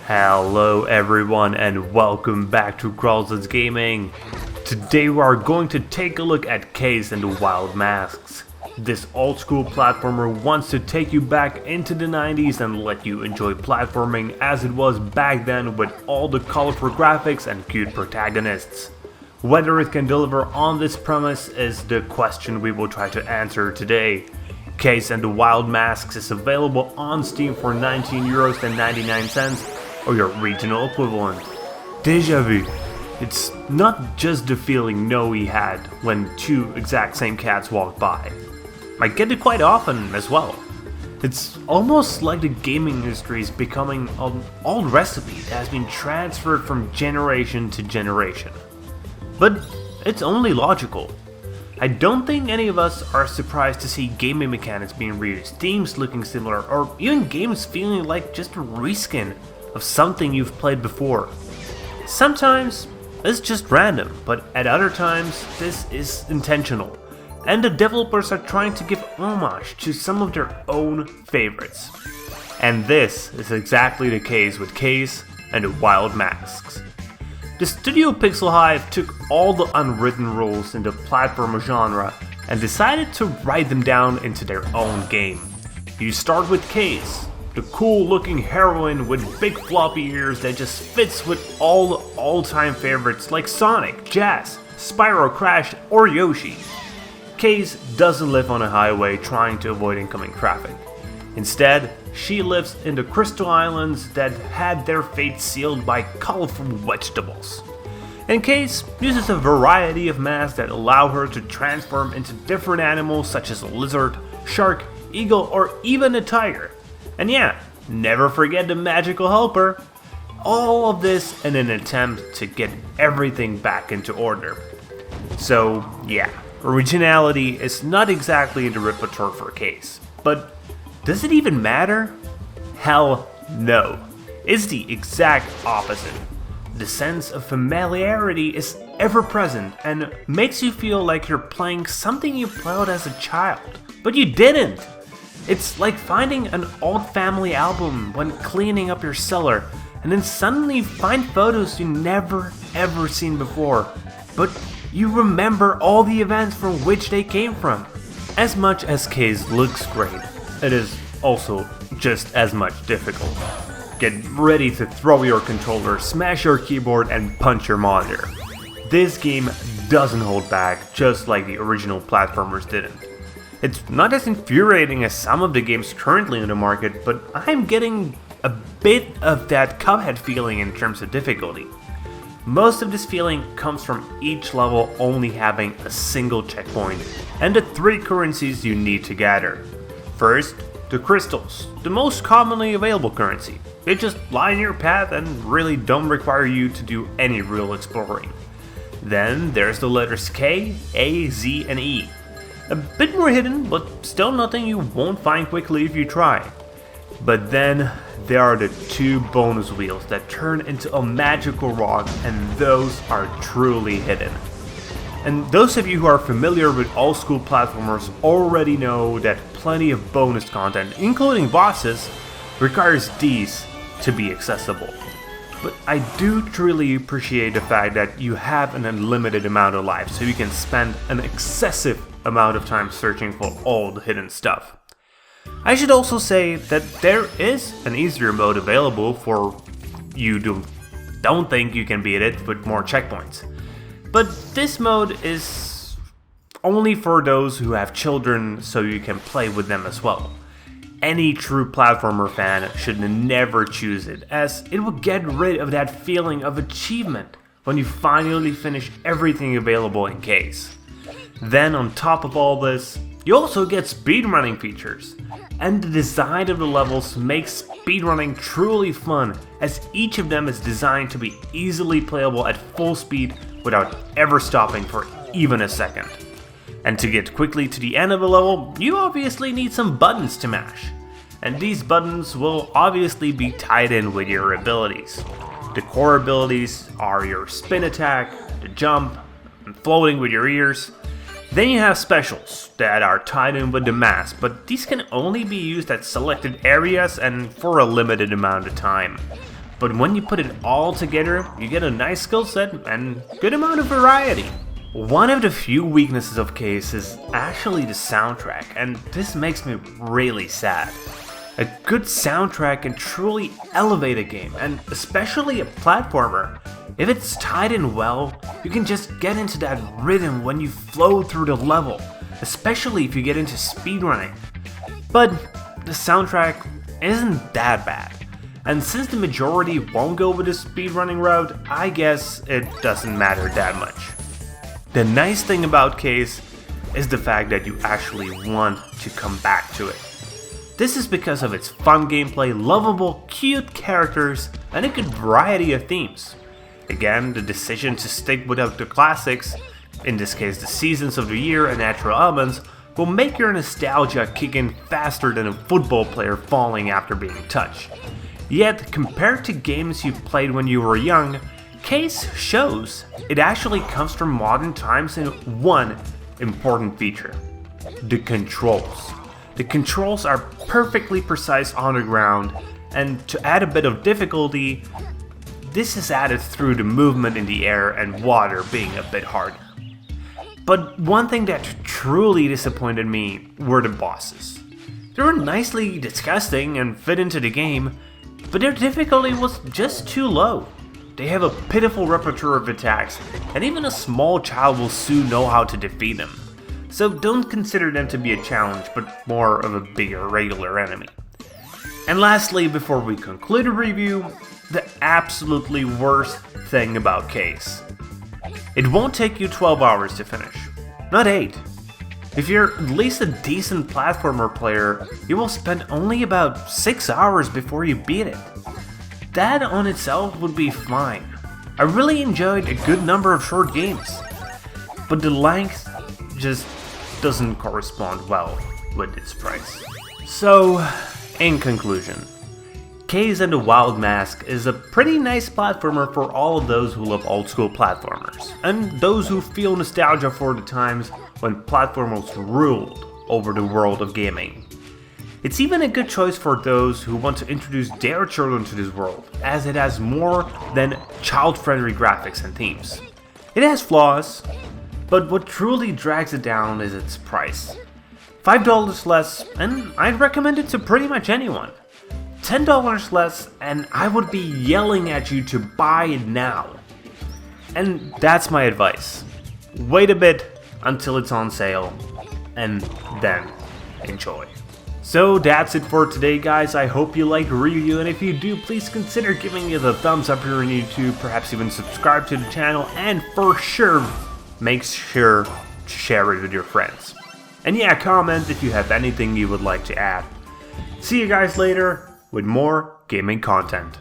Hello everyone and welcome back to Kaze Gaming. Today we are going to take a look at Kaze and the Wild Masks. This old school platformer wants to take you back into the 90s and let you enjoy platforming as it was back then with all the colorful graphics and cute protagonists. Whether it can deliver on this premise is the question we will try to answer today. Kaze and the Wild Masks is available on Steam for €19.99 or your regional equivalent. Deja vu. It's not just the feeling Noe had when two exact same cats walked by. I get it quite often as well. It's almost like the gaming industry is becoming an old recipe that has been transferred from generation to generation. But it's only logical. I don't think any of us are surprised to see gaming mechanics being reused, themes looking similar, or even games feeling like just a reskin of something you've played before. Sometimes it's just random, but at other times this is intentional, and the developers are trying to give homage to some of their own favorites. And this is exactly the case with Kaze and the Wild Masks. The studio Pixel Hive took all the unwritten rules in the platformer genre and decided to write them down into their own game. You start with Kaze, the cool looking heroine with big floppy ears that just fits with all the all-time favorites like Sonic, Jazz, Spyro Crash, or Yoshi. Kaze doesn't live on a highway trying to avoid incoming traffic. Instead, she lives in the Crystal Islands that had their fate sealed by colorful vegetables. And Kaze uses a variety of masks that allow her to transform into different animals such as a lizard, shark, eagle, or even a tiger. And yeah, never forget the magical helper. All of this in an attempt to get everything back into order. So yeah, originality is not exactly the repertoire for Kaze, but does it even matter? Hell no. It's the exact opposite. The sense of familiarity is ever present and makes you feel like you're playing something you played as a child, but you didn't. It's like finding an old family album when cleaning up your cellar and then suddenly you find photos you never ever seen before, but you remember all the events from which they came from. As much as Kaze looks great, it is also just as much difficult. Get ready to throw your controller, smash your keyboard, and punch your monitor. This game doesn't hold back, just like the original platformers didn't. It's not as infuriating as some of the games currently on the market, but I'm getting a bit of that Cuphead feeling in terms of difficulty. Most of this feeling comes from each level only having a single checkpoint and the 3 currencies you need to gather. First, the crystals, the most commonly available currency. They just lie in your path and really don't require you to do any real exploring. Then there's the letters K, A, Z, and E. A bit more hidden, but still nothing you won't find quickly if you try. But then there are the 2 bonus wheels that turn into a magical rock, and those are truly hidden. And those of you who are familiar with old school platformers already know that plenty of bonus content, including bosses, requires these to be accessible. But I do truly appreciate the fact that you have an unlimited amount of life, so you can spend an excessive amount of time searching for all the hidden stuff. I should also say that there is an easier mode available for you who don't think you can beat it with more checkpoints. But this mode is only for those who have children, so you can play with them as well. Any true platformer fan should never choose it, as it will get rid of that feeling of achievement when you finally finish everything available in Kaze. Then on top of all this, you also get speedrunning features, and the design of the levels makes speedrunning truly fun, as each of them is designed to be easily playable at full speed without ever stopping for even a second. And to get quickly to the end of a level, you obviously need some buttons to mash. And these buttons will obviously be tied in with your abilities. The core abilities are your spin attack, the jump, and floating with your ears. Then you have specials that are tied in with the mask, but these can only be used at selected areas and for a limited amount of time. but when you put it all together, you get a nice skill set and good amount of variety. One of the few weaknesses of Kaze is actually the soundtrack, and this makes me really sad. A good soundtrack can truly elevate a game, and especially a platformer. If it's tied in well, you can just get into that rhythm when you flow through the level, especially if you get into speedrunning. But the soundtrack isn't that bad, and since the majority won't go with the speedrunning route, I guess it doesn't matter that much. The nice thing about Kaze is the fact that you actually want to come back to it. This is because of its fun gameplay, lovable, cute characters, and a good variety of themes. Again, the decision to stick without the classics, in this case the seasons of the year and natural elements, will make your nostalgia kick in faster than a football player falling after being touched. Yet, compared to games you played when you were young, Kaze shows it actually comes from modern times in one important feature: the controls. The controls are perfectly precise on the ground, and to add a bit of difficulty, this is added through the movement in the air and water being a bit harder. But one thing that truly disappointed me were the bosses. They were nicely disgusting and fit into the game, but their difficulty was just too low. They have a pitiful repertoire of attacks, and even a small child will soon know how to defeat them. So don't consider them to be a challenge, but more of a bigger regular enemy. And lastly, before we conclude the review, the absolutely worst thing about Kaze. It won't take you 12 hours to finish, not 8. If you're at least a decent platformer player, you will spend only about 6 hours before you beat it. That on itself would be fine. I really enjoyed a good number of short games, but the length just doesn't correspond well with its price. So, in conclusion, Kaze and the Wild Mask is a pretty nice platformer for all of those who love old school platformers, and those who feel nostalgia for the times when platformers ruled over the world of gaming. It's even a good choice for those who want to introduce their children to this world, as it has more than child-friendly graphics and themes. It has flaws, but what truly drags it down is its price. $5 less, and I'd recommend it to pretty much anyone. $10 less, and I would be yelling at you to buy it now. And that's my advice. Wait a bit until it's on sale, and then enjoy. So that's it for today, guys. I hope you liked the review, and if you do, please consider giving it a thumbs up here on YouTube, perhaps even subscribe to the channel, and for sure, make sure to share it with your friends. And yeah, comment if you have anything you would like to add. See you guys later with more gaming content.